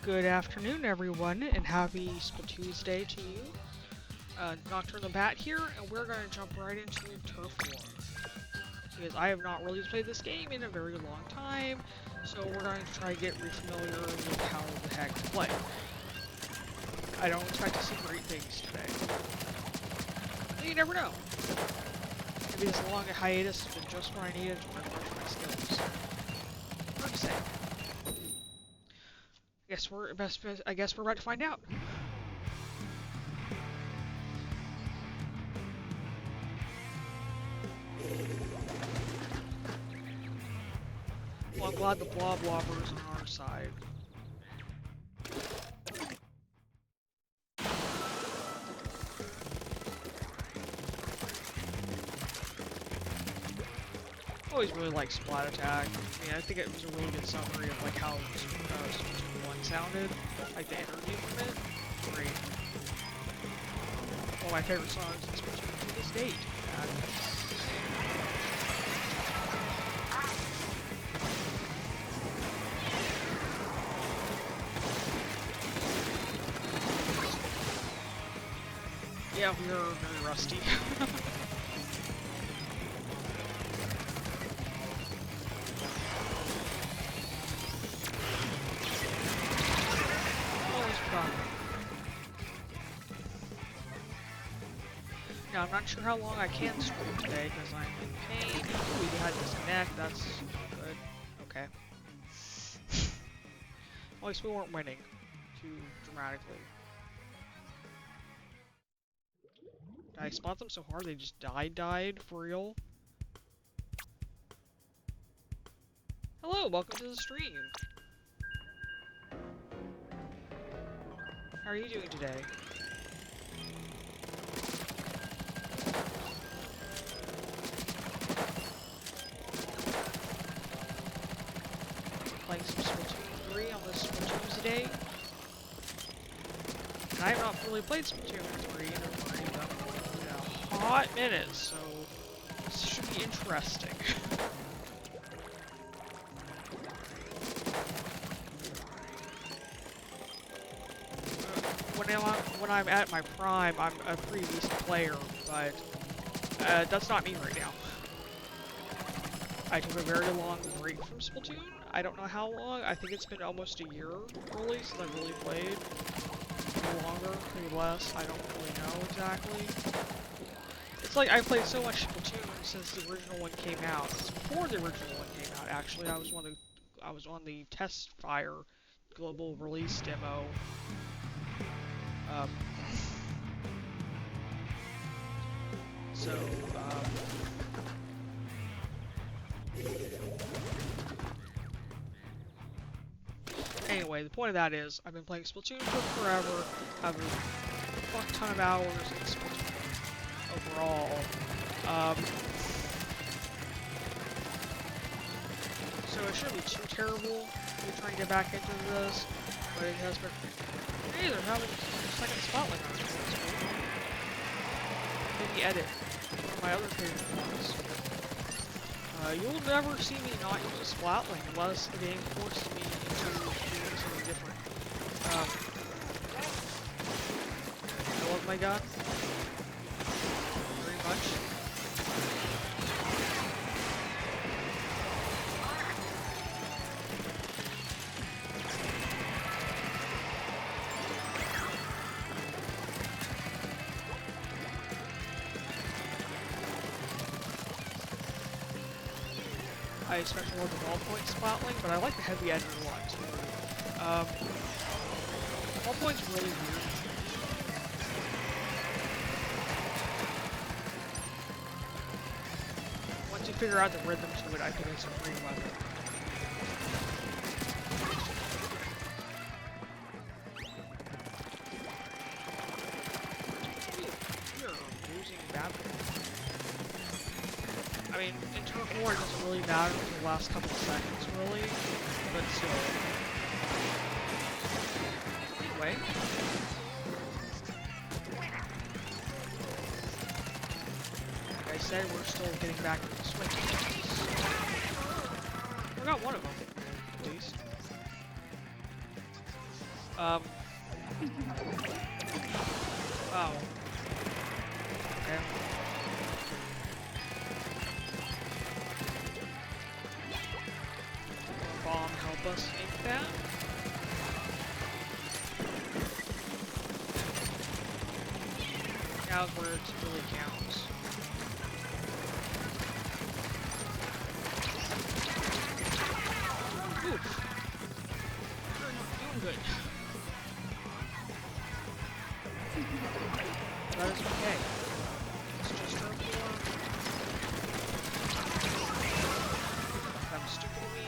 Good afternoon, everyone, and happy Splatuesday to you. Nocturne the Bat here, and we're going to jump right into Turf War. Because I have not really played this game in a very long time, so we're going to try to get re-familiar with how the heck to play. I don't expect to see great things today. You never know. Maybe this long hiatus has been just what I needed to refresh my skills. Hard to say. I guess we're about to find out. Well, I'm glad the blob wobber is on our side. I always really liked Splat Attack. I mean, I think it was a really good summary of like how Splatoon 1 sounded, like the energy from it. Great. One of my favorite songs in Splatoon to this date. Yeah, we are very rusty. Now, I'm not sure how long I can stream today because I'm in pain. We had to disconnect. That's good. Okay. At least we weren't winning too dramatically. Did I spot them so hard they just died for real? Hello, welcome to the stream. How are you doing today? Playing some Splatoon 3 on this Splatuesday. And I have not really played Splatoon 3 in a hot minute, so this should be interesting. When I'm at my prime, I'm a pretty decent player, but that's not me right now. I took a very long break from Splatoon. I don't know how long. I think it's been almost a year, really, since I've really played. Maybe longer, maybe less. I don't really know exactly. It's like I played so much Splatoon since the original one came out. Since before the original one came out, actually, I was on the test fire global release demo. Anyway, the point of that is, I've been playing Splatoon for forever, have a fuck ton of hours in Splatoon overall. So it shouldn't be too terrible to be trying to get back into this, but it has been... Hey, they're having a second spotlight on this. Maybe edit my other favorite ones. You'll never see me not use a Splatling unless the game forces me into doing something different. I love my gun very much. I especially love the ballpoint Splatling, but I like the heavy edge a lot too. Ballpoint's really weird. Once you figure out the rhythm to it, I think it's a great weapon. We are losing badly. I mean, in Turf War it doesn't really matter for the last couple of seconds, really, but still. Anyway. Like I said, we're still getting back to the swing. We got one of them, at least. Um. Oh. Okay. Bomb help us make that. Now's where it really counts. Oof. We're not doing good. That is okay. It's just our form. I'm stupid of me.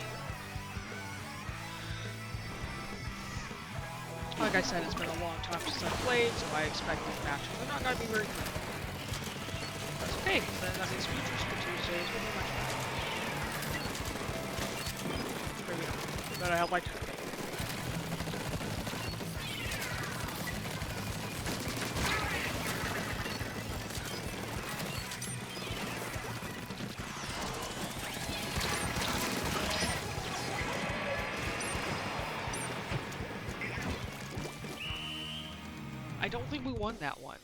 Like I said, it's been a long time since I played, so I expect these matches are not going to be very good. That's okay, because then that means future Splatuesdays will be much better. Maybe not, but I like to. I don't think we won that one.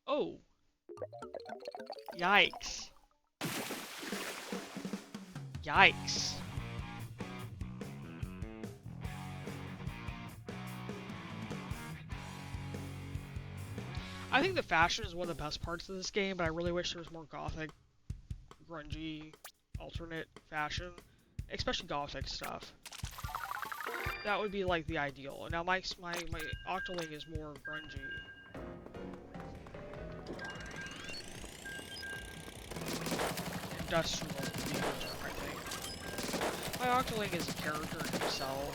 Oh. Yikes. Yikes. I think the fashion is one of the best parts of this game, but I really wish there was more gothic, grungy, alternate fashion. Especially gothic stuff. That would be like the ideal. Now my Octoling is more grungy. Industrial would be the term, I think. My Octoling is a character himself. I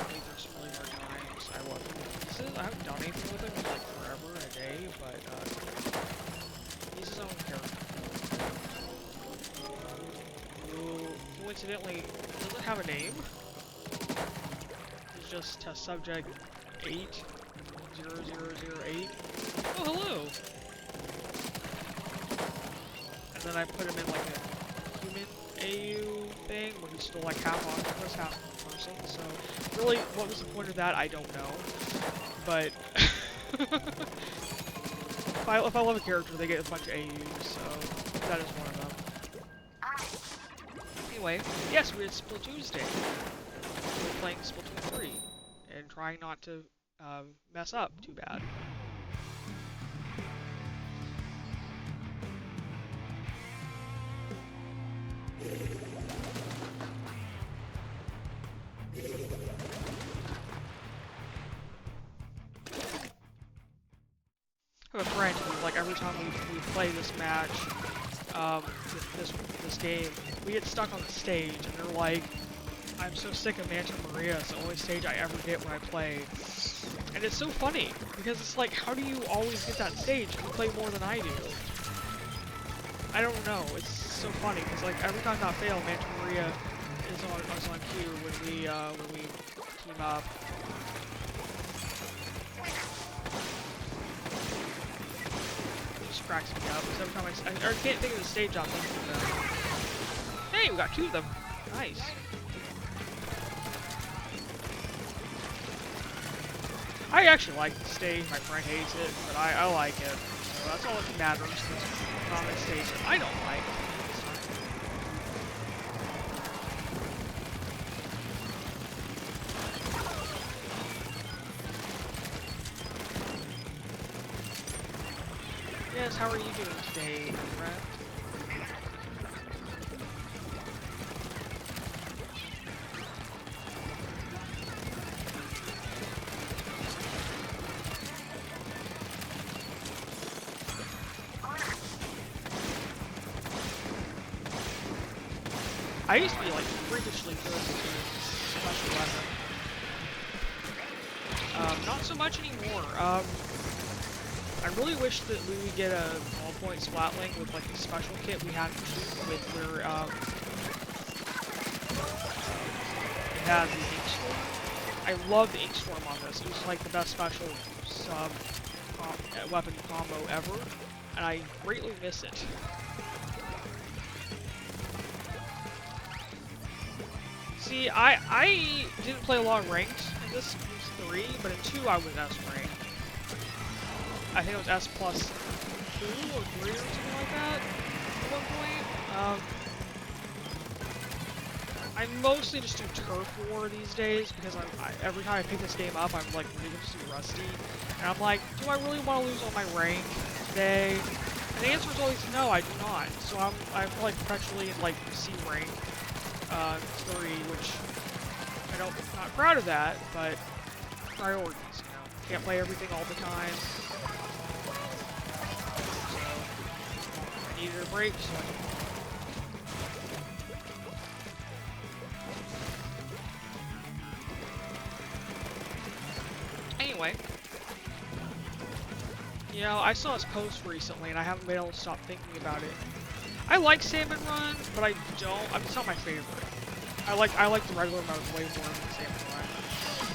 think there's some really hard times. I love him with pieces. I haven't done anything with him in like forever and a day, but he's his own character. Who coincidentally doesn't have a name. He's just test subject 80008. Oh, hello! And then I put him in like a human AU thing where he's still like half octopus, half person. So really, what was the point of that? I don't know. But if I love a character, they get a bunch of AUs. So that is one of them. Anyway, yes, we had Splatuesday. We're playing Splatoon 3 and trying not to mess up too bad. I have a friend who, like, every time we play this match, this game, we get stuck on the stage, and they're like, I'm so sick of Manta Maria, it's the only stage I ever get when I play. And it's so funny, because it's like, how do you always get that stage if you play more than I do? I don't know, it's so funny, because like, every time that fails, Manta Maria is on cue when we team up. Cracks me up because every time I can't think of the stage I'm thinking of. Hey, we got two of them. Nice. I actually like the stage. My friend hates it, but I like it. So that's all that matters. This common stage that I don't like. Yes, how are you doing today, friend? I used to be like freakishly good with this special weapon. Not so much anymore. I really wish that we would get a ballpoint splatling with like the special kit we had with where it had the ink storm. I love the ink storm on this. It was like the best special sub weapon combo ever, and I greatly miss it. See, I didn't play a lot of ranked in this 3, but in 2 I was S ranked. I think it was S plus 2 or 3 or something like that at one point. I mostly just do turf war these days because every time I pick this game up, I'm like ridiculously rusty, and I'm like, do I really want to lose all my rank today? And the answer is always no, I do not. So I'm like perpetually in like C rank 3, which I'm not proud of that, but priorities, you know, can't play everything all the time. So I needed a break, so anyway, you know, I saw his post recently, and I haven't been able to stop thinking about it. I like Salmon Run, but I don't. I mean, it's not my favorite. I like the regular mode way more than Salmon Run,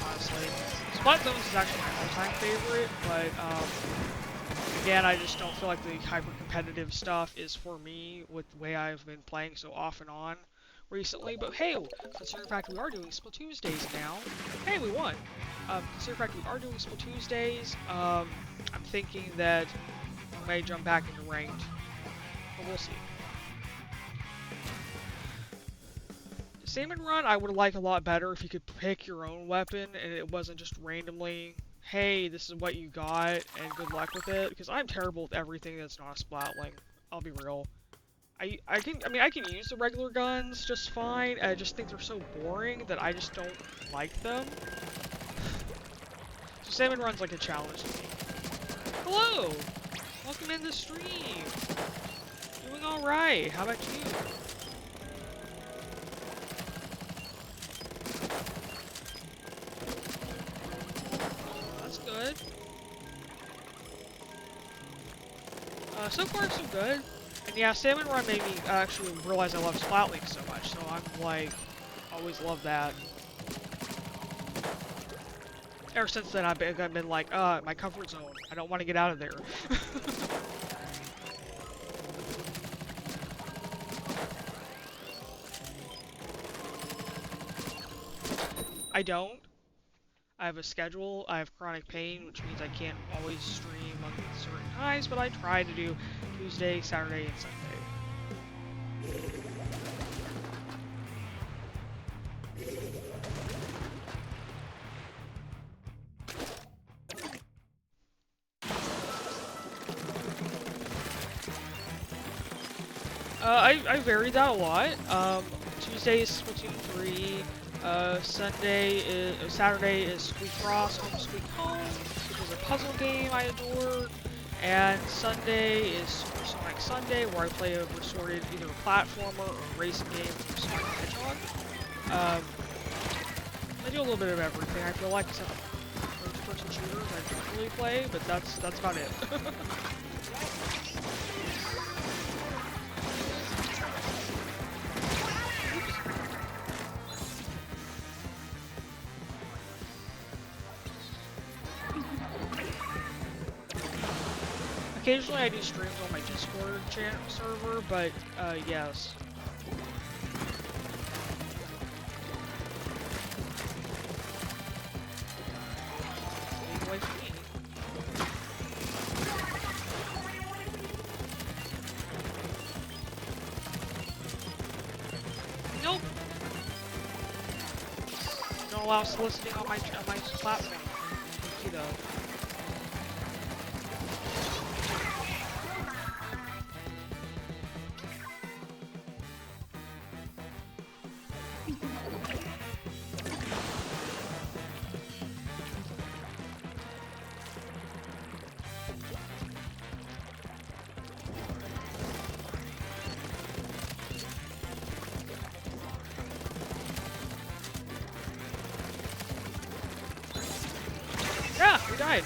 honestly. Splatoon is actually my all-time favorite, but again, I just don't feel like the hyper-competitive stuff is for me with the way I've been playing so off and on recently. But hey, considering the fact we are doing Splatuesdays now, hey, we won. Considering the fact we are doing Splatuesdays, I'm thinking that we may jump back into ranked, but we'll see. Salmon Run, I would like a lot better if you could pick your own weapon and it wasn't just randomly, hey, this is what you got and good luck with it, because I'm terrible with everything that's not a Splatling. I'll be real. I can use the regular guns just fine. I just think they're so boring that I just don't like them. So Salmon Run's like a challenge to me. Hello! Welcome in the stream! Doing alright, how about you? That's good. So far so good. And yeah, Salmon Run made me actually realize I love Splatling so much, so I'm like, always love that. Ever since then, I've been like, my comfort zone. I don't want to get out of there. I don't. I have a schedule. I have chronic pain, which means I can't always stream on certain times, but I try to do Tuesday, Saturday, and Sunday. I vary that a lot. Tuesday is Splatoon 3. Saturday is Squeak Frost, Home Squeak Home, which is a puzzle game I adore. And Sunday is Supersonic Sunday, where I play a assorted either a platformer or a racing game from Sonic the Hedgehog. I do a little bit of everything, I feel like, except first-person shooters I don't really play, but that's about it. Occasionally I do streams on my Discord channel server, but yes. Leave away from me. Nope. Don't allow soliciting on my platform. You know. Yeah, we died.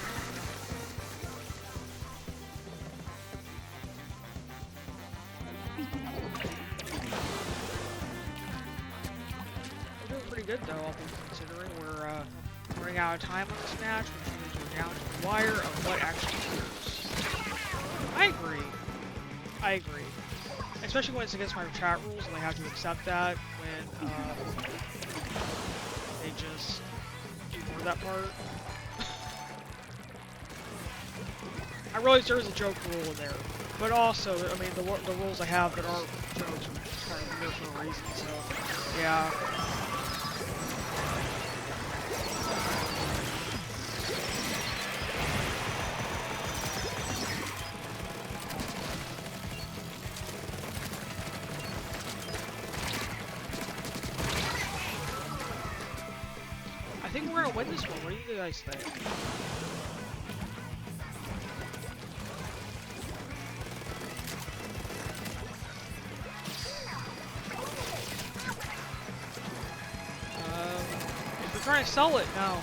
We're doing pretty good though, all things considering. We're running out of time on this match, which means we're down to the wire of what actually matters. I agree. I agree. Especially when it's against my chat rules and I have to accept that when They just ignore that part. I realize there is a joke rule in there, but also, I mean, the rules I have that aren't jokes are kind of there for a reason, so, yeah. I think we're gonna win this one. What do you guys think? If we're trying to sell it, no.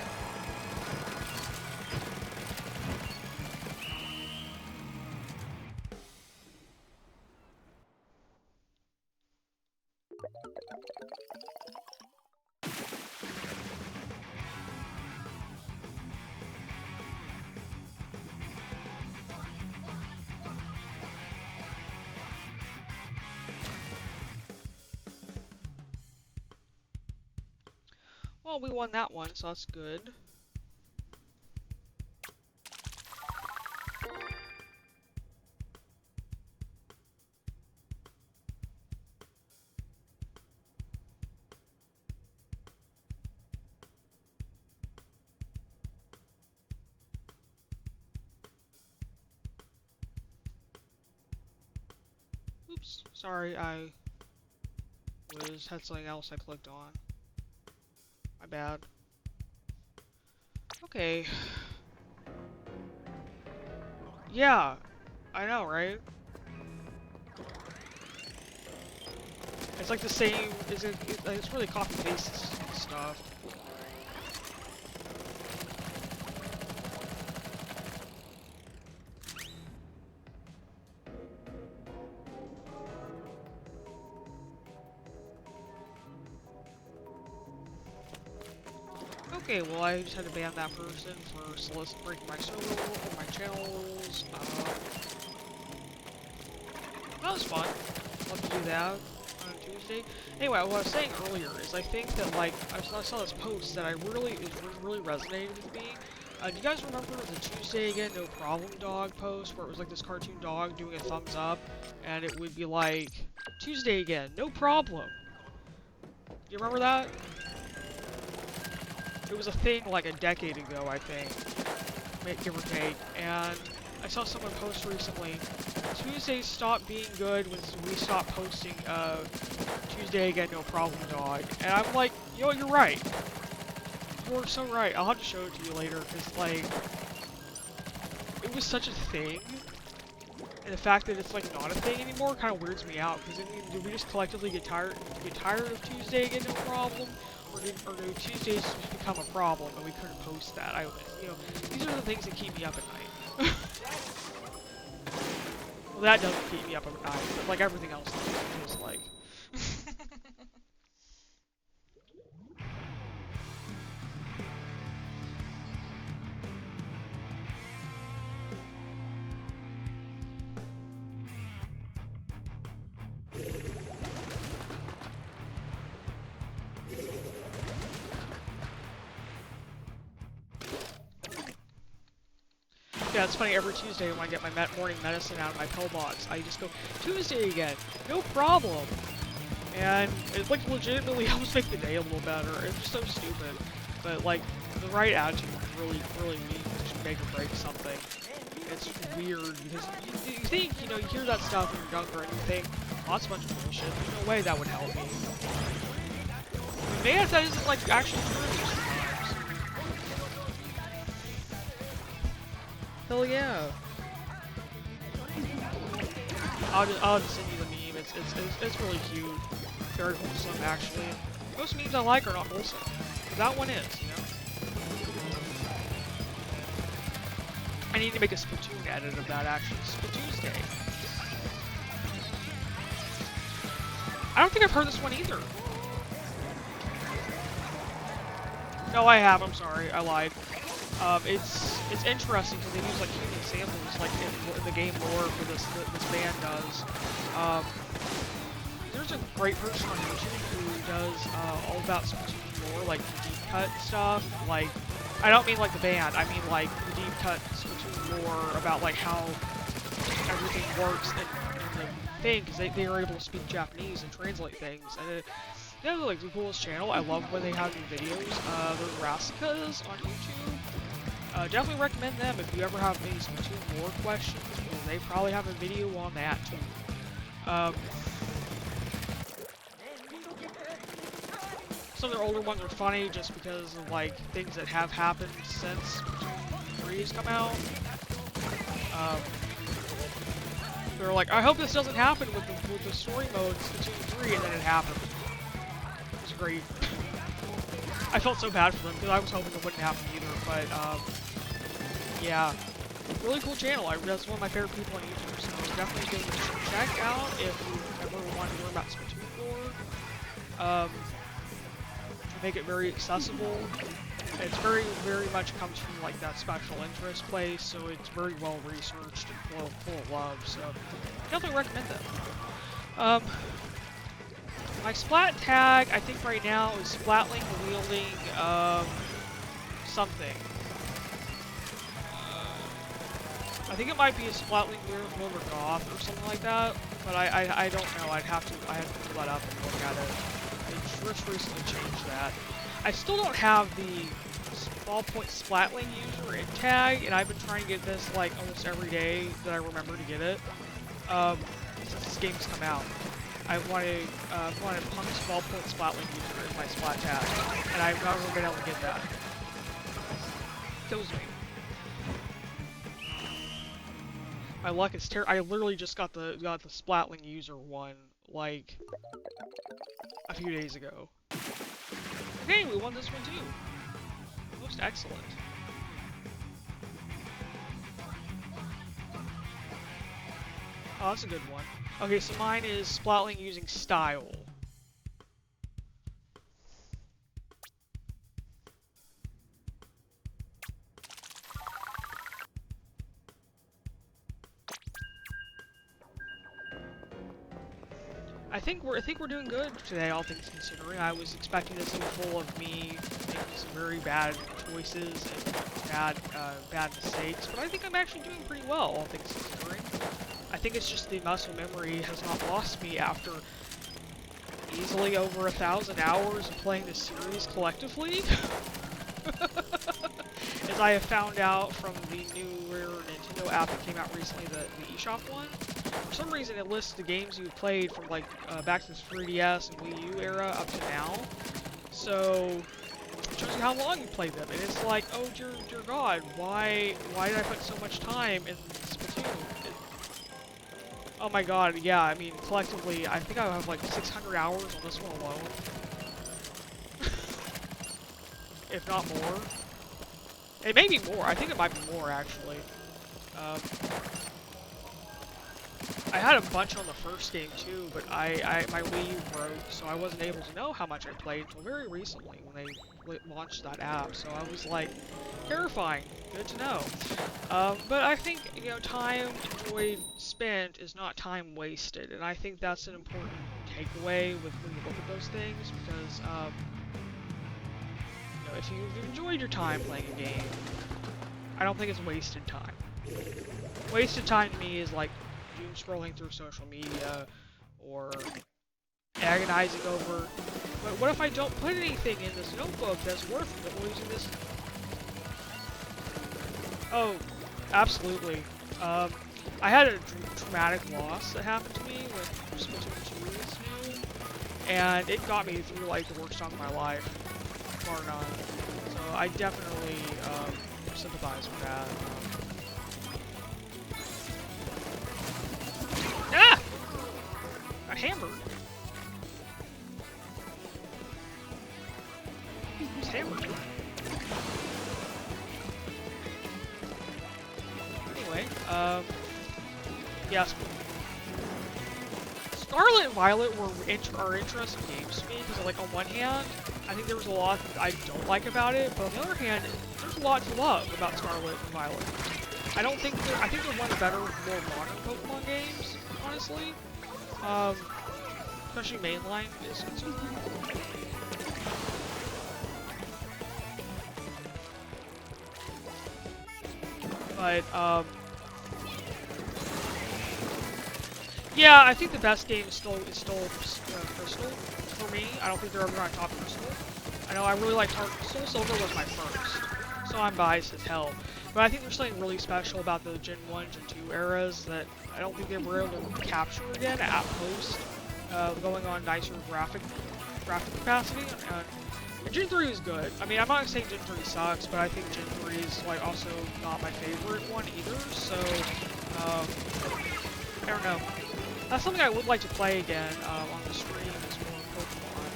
Well, we won that one, so that's good. Oops, sorry, I had something else I clicked on. My bad. Okay. Yeah, I know, right? It's like the same. It's really copy paste stuff. Okay, well, I just had to ban that person for breaking my server or my channel rules. That was fun. Love to do that on Tuesday. Anyway, what I was saying earlier is I think that, like, I saw this post that really resonated with me. Do you guys remember the Tuesday again, no problem dog post where it was like this cartoon dog doing a thumbs up and it would be like, Tuesday again, no problem. You remember that? It was a thing like a decade ago, I think, give or take, and I saw someone post recently, Tuesdays stopped being good when we stopped posting, Tuesday again, no problem dog, and I'm like, yo, you're right. You're so right. I'll have to show it to you later, because, like, it was such a thing, and the fact that it's, like, not a thing anymore kind of weirds me out, because, I mean, did we just collectively get tired of Tuesday again, no problem? Or do Tuesdays just become a problem and we couldn't post that? These are the things that keep me up at night. Well, that doesn't keep me up at night, but like everything else does, it feels like. Yeah, it's funny, every Tuesday when I get my morning medicine out of my pill box, I just go, Tuesday again, no problem! And it, like, legitimately helps make the day a little better. It's just so stupid. But, like, the right attitude really means to make or break something. It's weird, because you think, you hear that stuff when you're younger, and you think, oh, that's a bunch of bullshit, there's no way that would help me. But man, if that isn't, like, actually true sometimes. Hell yeah. I'll just send you the meme. It's really cute. Very wholesome, actually. Most memes I like are not wholesome. That one is, I need to make a Splatoon edit of that, actually. Splatuesday. I don't think I've heard this one either. No, I have. I'm sorry. I lied. It's interesting because they use like human samples like in the game lore for this band does. There's a great person on YouTube who does all about Splatoon Splatoon lore, like the deep cut stuff. Like, I don't mean like the band. I mean like the deep cut Splatoon lore about like how everything works in the thing, because they are able to speak Japanese and translate things. And they're like the coolest channel. I love when they have new videos. There's Rasikas on YouTube. Definitely recommend them if you ever have any Splatoon lore questions, because they probably have a video on that too. Some of their older ones are funny just because of like things that have happened since Splatoon 3 has come out. They're like, I hope this doesn't happen with the story mode in Splatoon 3, and then it happened. It was great. I felt so bad for them because I was hoping it wouldn't happen either, but yeah, really cool channel. That's one of my favorite people on YouTube, so definitely give it a check out if you ever want to learn about Splatoon lore. Make it very accessible. It's very much comes from like that special interest place, so it's very well researched and full of love. So definitely recommend them. My Splat tag, I think right now is Splatling wielding something. I think it might be a Splatling wielding Goth or something like that, but I don't know. I have to pull that up and look at it. They just recently changed that. I still don't have the ballpoint Splatling user in tag, and I've been trying to get this like almost every day that I remember to get it since this game's come out. I wanted Punk's ballpoint Splatling user in my Splat tag, and I've never been able to get that. Kills me. My luck is terrible. I literally just got the Splatling user one like a few days ago. Okay, we won this one too. Most excellent. Oh, that's a good one. Okay, so mine is Splatling using style. I think we're doing good today, all things considering. I was expecting this to be full of me making some very bad choices and bad mistakes, but I think I'm actually doing pretty well, all things considering. I think it's just the muscle memory has not lost me after easily over 1,000 hours of playing this series collectively. As I have found out from the newer Nintendo app that came out recently, the eShop one. For some reason it lists the games you've played from like back to the 3DS and Wii U era up to now. So it shows you how long you played them, and it's like, oh dear God, why did I put so much time in Splatoon? Oh my God, yeah, I mean collectively I think I have like 600 hours on this one alone. If not more. It may be more. I think it might be more, actually. I had a bunch on the first game, too, but my Wii U broke, so I wasn't able to know how much I played until very recently when they launched that app. So I was like, terrifying. Good to know. But I think, you know, time spent is not time wasted, and I think that's an important takeaway when you look at those things, because, if you've enjoyed your time playing a game, I don't think it's wasted time. Wasted time to me is like doom scrolling through social media or agonizing over, but what if I don't put anything in this notebook that's worth losing this? Oh, absolutely. I had a traumatic loss that happened to me when Splatoon 2 was new, and it got me through like the worst time of my life. Bar none. So I definitely sympathize with that. Ah! Got hammered. Who's hammered? Anyway, yes. Scarlet and Violet are interesting games to me because, like, on one hand, I think there was a lot that I don't like about it, but on the other hand, there's a lot to love about Scarlet and Violet. I think they're one of the better, more modern Pokemon games, honestly. Especially mainline is concerned. But, yeah, I think the best game is still Crystal for me. I don't think they're ever going to top Crystal. I know I really like Soul Silver was my first, so I'm biased as hell. But I think there's something really special about the Gen 1, Gen 2 eras that I don't think they were able to capture again at post, going on nicer graphic capacity. And Gen 3 is good. I mean, I'm not saying Gen 3 sucks, but I think Gen 3 is like also not my favorite one either. So, I don't know. That's something I would like to play again on the stream is more Pokemon.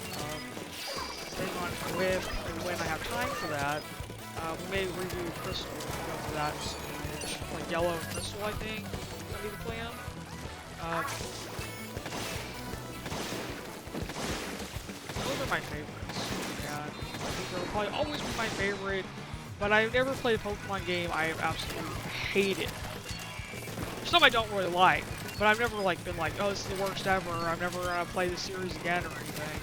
Depending on if and when I have time for that, we may review Crystal after that stage. Like Yellow and Crystal, I think, would be the plan. Those are my favorites. Yeah, I think they'll probably always be my favorite, but I've never played a Pokemon game I have absolutely hated. Some I don't really like, but I've never like been like, oh, this is the worst ever. I'm never gonna play this series again or anything.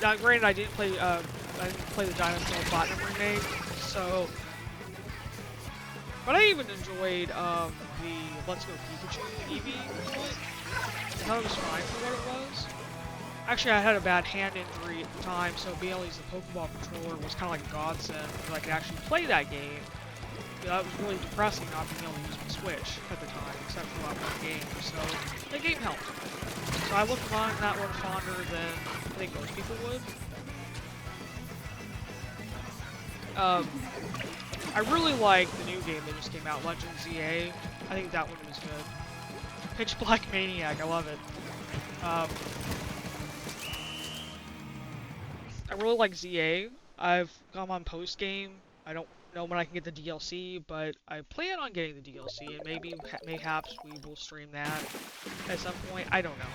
Now, granted, I didn't play the Dinosaur Platinum remake, so. But I even enjoyed the Let's Go Pikachu Eevee one. I thought it was fine for what it was. Actually, I had a bad hand injury at the time, so being able to use the Pokeball controller was kind of like a godsend because I could actually play that game. That was really depressing not being able to use my Switch at the time, except for that one game. So the game helped. So I looked on that one fonder than I think most people would. I really like the new game that just came out, Legend ZA. I think that one was good. Pitch Black Maniac, I love it. I really like ZA. I've gone on post game. I don't know when I can get the DLC, but I plan on getting the DLC, and mayhaps we will stream that at some point. I don't know.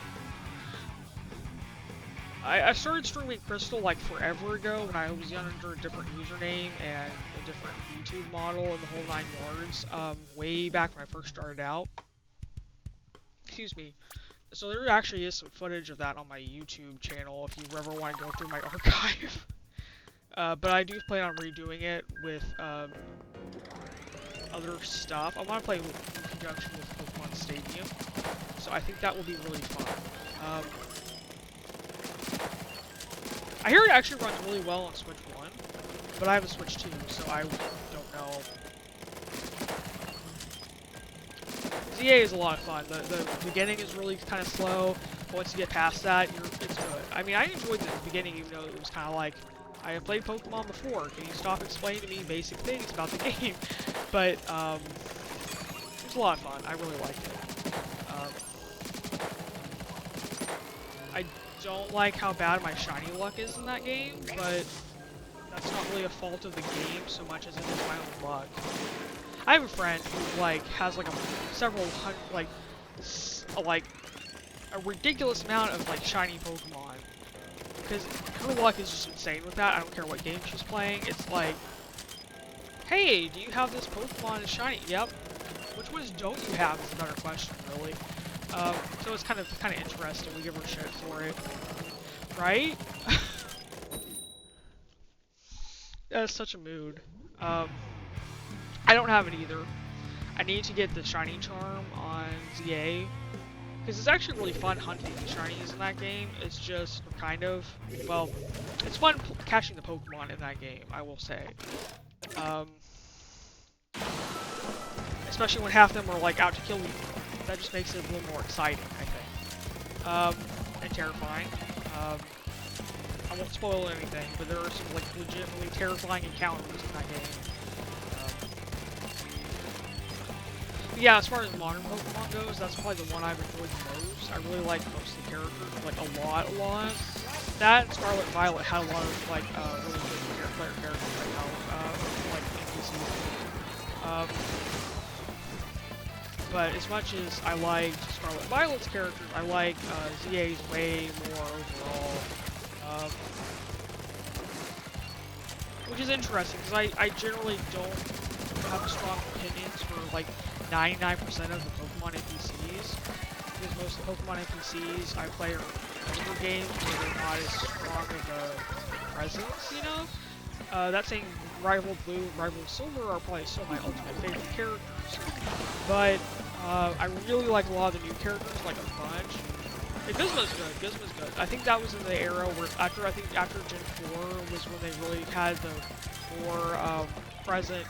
I started streaming Crystal like forever ago when I was under a different username and a different YouTube model and the whole 9 yards. Way back when I first started out. Excuse me. So there actually is some footage of that on my YouTube channel if you ever want to go through my archive. But I do plan on redoing it with other stuff. I want to play in conjunction with Pokemon Stadium, so I think that will be really fun. I hear it actually runs really well on Switch 1, but I have a Switch 2, so I don't know. ZA is a lot of fun. The beginning is really kind of slow. Once you get past that, it's good. I mean, I enjoyed the beginning, even though it was kind of like, I have played Pokemon before. Can you stop explaining to me basic things about the game? But it was a lot of fun. I really liked it. I don't like how bad my shiny luck is in that game, but that's not really a fault of the game so much as it is my own luck. I have a friend who like has like several hundred, like a ridiculous amount of like shiny Pokemon. Because her luck is just insane with that. I don't care what game she's playing. It's like, hey, do you have this Pokemon shiny? Yep. Which ones don't you have is a better question, really. So it's kind of interesting. We give her shit for it, right? That's such a mood. I don't have it either. I need to get the shiny charm on ZA. Because it's actually really fun hunting the shinies in that game. It's just kind of, well, it's fun catching the Pokemon in that game, I will say. Especially when half of them are like out to kill you. That just makes it a little more exciting, I think. And terrifying. I won't spoil anything, but there are some like legitimately terrifying encounters in that game. Yeah, as far as modern Pokemon goes, that's probably the one I've enjoyed the most. I really like most of the characters, like a lot. That and Scarlet Violet had a lot of like really good player characters right now, like NPCs. But as much as I liked Scarlet Violet's characters, I like ZA's way more overall. Which is interesting, because I generally don't have strong opinions for like 99% of the Pokemon NPCs, because most of the Pokemon NPCs I play are older games where they're not as strong of a presence, you know? That saying Rival Blue and Rival Silver are probably still my ultimate favorite characters. But I really like a lot of the new characters, like a bunch. Like, Gizmo's good. Gizmo's good. I think that was in the era where after Gen 4 was when they really had the more present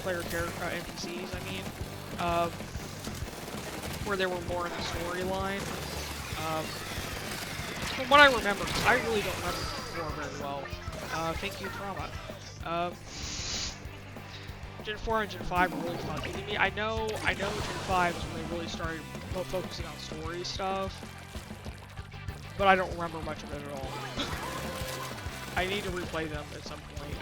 player character NPCs. I mean, where they were more in the storyline. From what I remember, because I really don't remember Gen 4 very well. Thank you, Trauma. Gen 4 and Gen 5 were really fun. To me, I know Gen 5 is when they really started focusing on story stuff, but I don't remember much of it at all. I need to replay them at some point.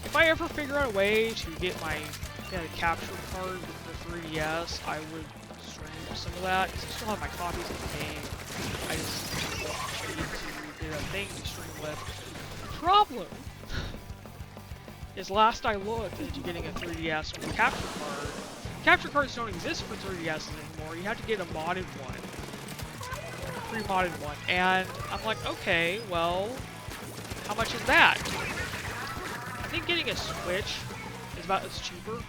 If I ever figure out a way to get a capture card with the 3DS, I would stream some of that, because I still have my copies of the game. I just need to get a thing to stream with. The problem is last I looked into getting a 3DS with a capture card. Capture cards don't exist for 3DS anymore. You have to get a modded one. A pre-modded one. And I'm like, okay, well, how much is that? I think getting a Switch is cheaper.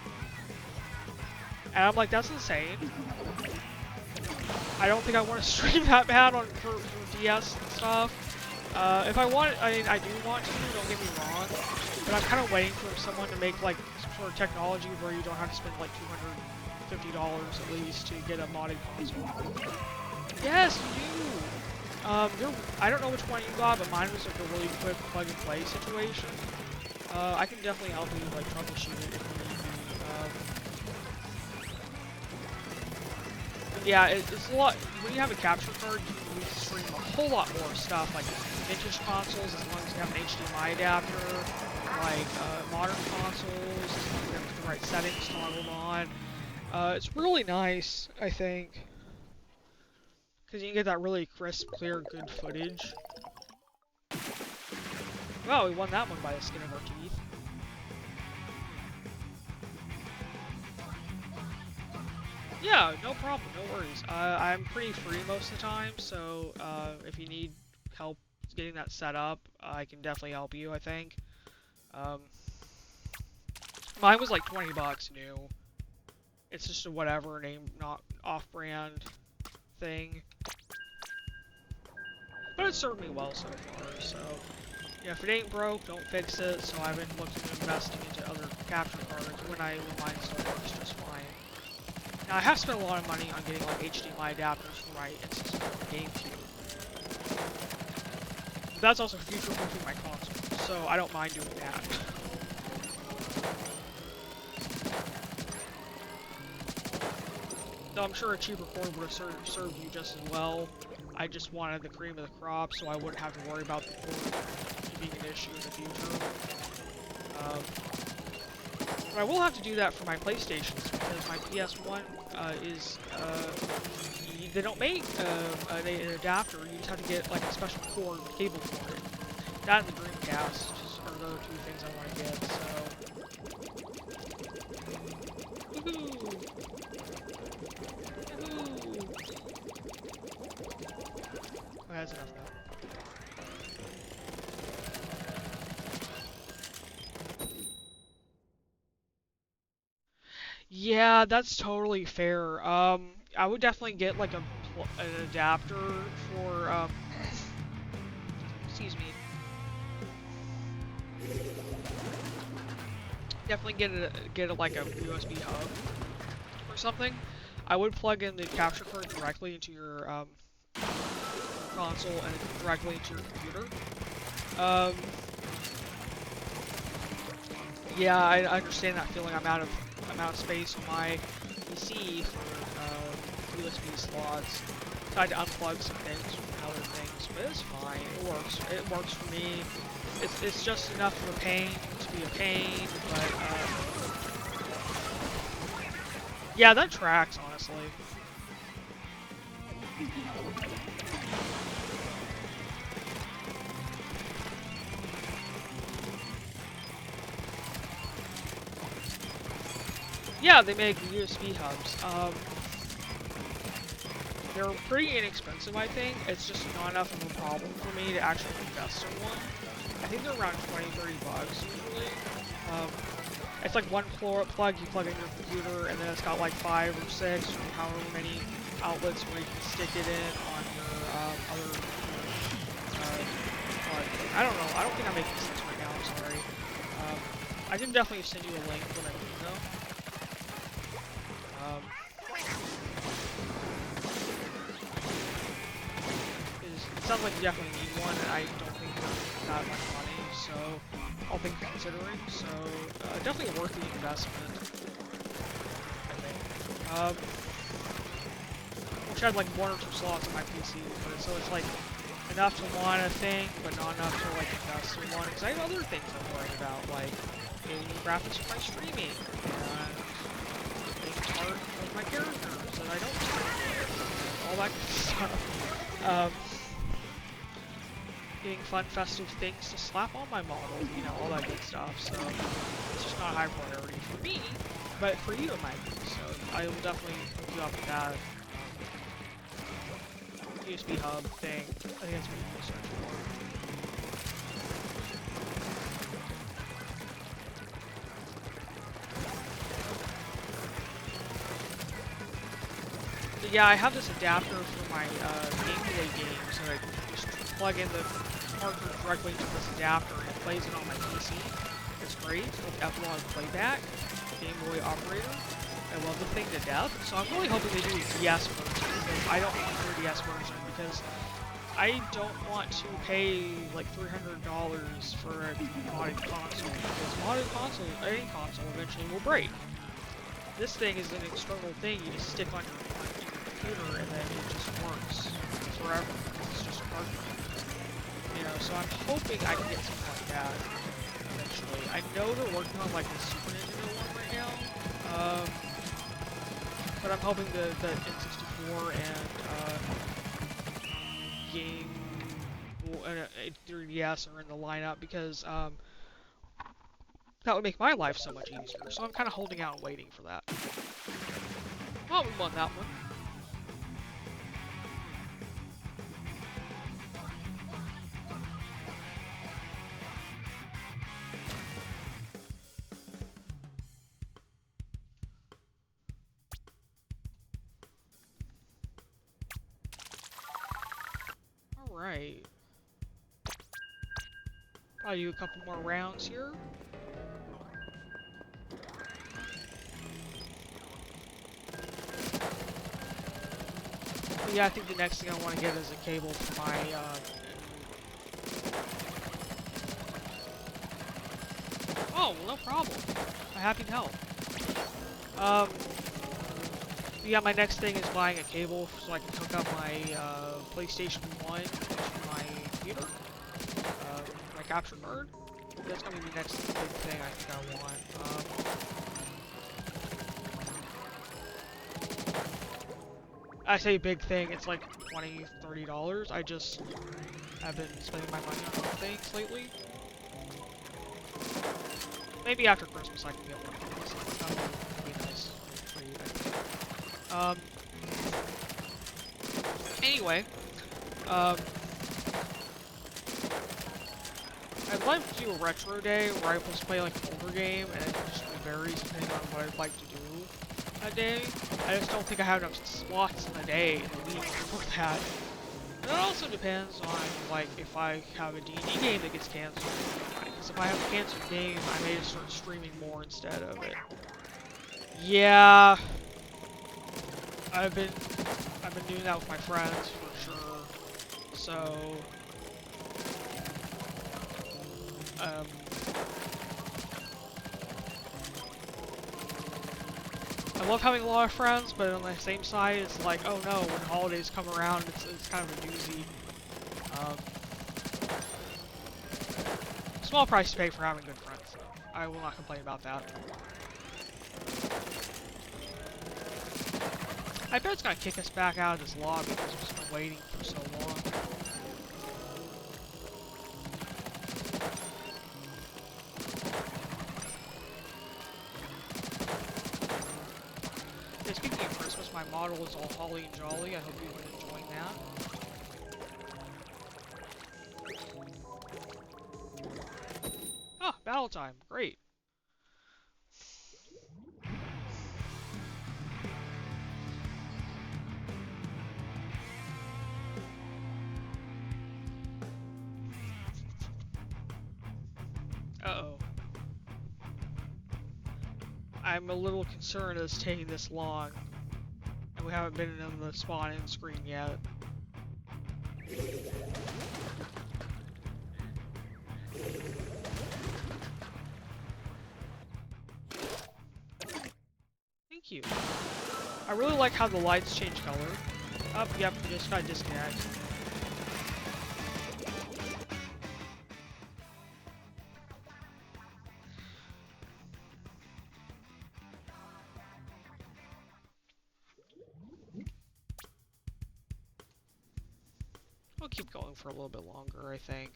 And I'm like, that's insane. I don't think I want to stream that bad for DS and stuff. If I want it, I mean, I do want to, don't get me wrong. But I'm kind of waiting for someone to make like some sort of technology where you don't have to spend like $250 at least to get a modded console. Yes, you do. I don't know which one you got, but mine was like a really quick plug and play situation. I can definitely help you like troubleshoot it if you need to. Yeah, it's a lot. When you have a capture card, you can stream a whole lot more stuff, like vintage consoles, as long as you have an HDMI adapter, like modern consoles, as long as you have the right settings toggled on. It's really nice, I think, because you can get that really crisp, clear, good footage. Well, we won that one by the skin of our teeth. Yeah, no problem, no worries. I'm pretty free most of the time, so if you need help getting that set up, I can definitely help you, I think. Mine was like 20 bucks new. It's just a whatever name, not off-brand thing. But it served me well so far, so yeah, if it ain't broke, don't fix it. So I've been looking at investing into other capture cards when mine still works just fine. Now I have spent a lot of money on getting like HDMI adapters for my N64 GameCube. But that's also future-proofing my console, so I don't mind doing that. Though I'm sure a cheaper cord would have served you just as well. I just wanted the cream of the crop, so I wouldn't have to worry about the cord being an issue in the future. But I will have to do that for my PlayStations, because my PS1 they don't make an adapter. You just have to get like a special cord cable for it. That and the Dreamcast are the other two things I want to get. So, woohoo! Oh, that's enough now. Yeah, that's totally fair. I would definitely get like an adapter for excuse me. Definitely get like a USB hub or something. I would plug in the capture card directly into your console and directly into your computer. Yeah, I understand that feeling. I'm out of space on my PC for USB slots. Tried to unplug some things from other things, but it's fine. It works. It works for me. It's just enough of a pain to be a pain, but yeah, that tracks honestly. Yeah, they make USB hubs. they're pretty inexpensive, I think. It's just not enough of a problem for me to actually invest in one. I think they're around 20-30 bucks usually. Um, it's like one plug you plug in your computer, and then it's got like 5 or 6 or however many outlets where you can stick it in on your other plug. I don't know. I don't think I'm making sense right now. I'm sorry. I can definitely send you a link when I do though. It sounds like you definitely need one, and I don't think you're that much money, so I'll be considering. So definitely worth the investment, I think. Wish I had like 1 or 2 slots on my PC, so it's like enough to want a thing, but not enough to like invest in one. Because I have other things I'm worrying about, like getting graphics for my streaming and making art of my characters that I don't all that good stuff. Getting fun, festive things to slap on my model, you know, all that good stuff. So it's just not a high priority for me, but for you it might be. So I will definitely hook you up with that USB hub thing. I think that's what you search for. But yeah, I have this adapter for my Game Boy game, so I can just plug in the cartridge directly into this adapter and it plays it on my PC. It's great. It's called F1 Playback, Game Boy operator. I love the thing to death. So I'm really hoping they do a DS version, because I don't want their DS version, because I don't want to pay like $300 for a modded console, because modded console, any console eventually will break. This thing is an external thing you just stick on your computer and then it just works forever. It's just perfect. You know, so I'm hoping I can get something like that eventually. I know they're working on like the Super Nintendo one right now, but I'm hoping the N64 and Game 3DS are in the lineup, because that would make my life so much easier. So I'm kind of holding out and waiting for that. Well, we won that one. Alright. Probably do a couple more rounds here. But yeah, I think the next thing I want to get is a cable for my, Oh, well, no problem. I'm happy to help. Yeah, my next thing is buying a cable so I can hook up my PlayStation 1 to my computer, my capture card. That's gonna be the next big thing I think I want. I say big thing, it's like $20, $30. I just have been spending my money on other things lately. Maybe after Christmas I can get one of these. That would be nice for you guys. Anyway, I'd like to do a retro day where I just play like an older game, and it just varies depending on what I'd like to do that day. I just don't think I have enough slots in the day in the week for that. And it also depends on like if I have a D&D game that gets canceled. Because if I have a canceled game, I may just start streaming more instead of it. Yeah. I've been doing that with my friends for sure. So I love having a lot of friends, but on the same side, it's like, oh no, when holidays come around, it's kind of a doozy. Small price to pay for having good friends, though. I will not complain about that. I bet it's gonna kick us back out of this lobby because we've just been waiting for so long. Yeah, speaking of Christmas, my model is all holly and jolly. I hope you've been enjoying that. Ah, battle time. Great. Uh-oh. I'm a little concerned it's taking this long. And we haven't been in the spawn-in screen yet. Thank you. I really like how the lights change color. Oh, yep, we just got disconnected. We'll keep going for a little bit longer, I think.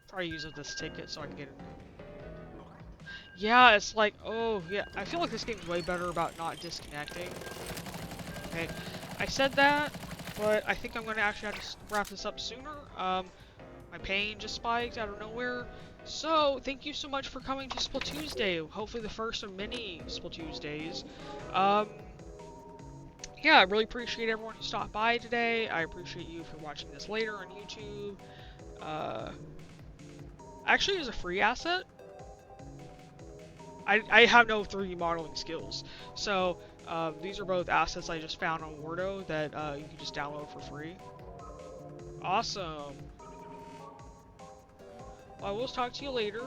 Probably use up this ticket so I can get it. Yeah, it's like, oh, yeah. I feel like this game's way better about not disconnecting. Okay, I said that, but I think I'm going to actually have to wrap this up sooner. My pain just spiked out of nowhere. So, thank you so much for coming to Splatuesday. Hopefully the first of many Splatuesdays. Yeah, I really appreciate everyone who stopped by today. I appreciate you if you're watching this later on YouTube. Actually, as a free asset, I have no 3D modeling skills. So, these are both assets I just found on Wordo that you can just download for free. Awesome. Well, I will talk to you later.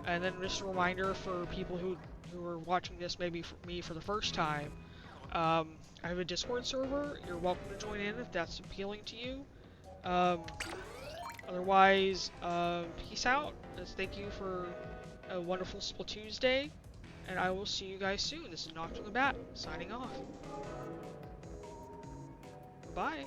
And then just a reminder for people who are watching this maybe for me for the first time. I have a Discord server. You're welcome to join in if that's appealing to you. Otherwise, peace out. Thank you for a wonderful Splatuesday, and I will see you guys soon. This is Nocturne the Bat, signing off. Bye.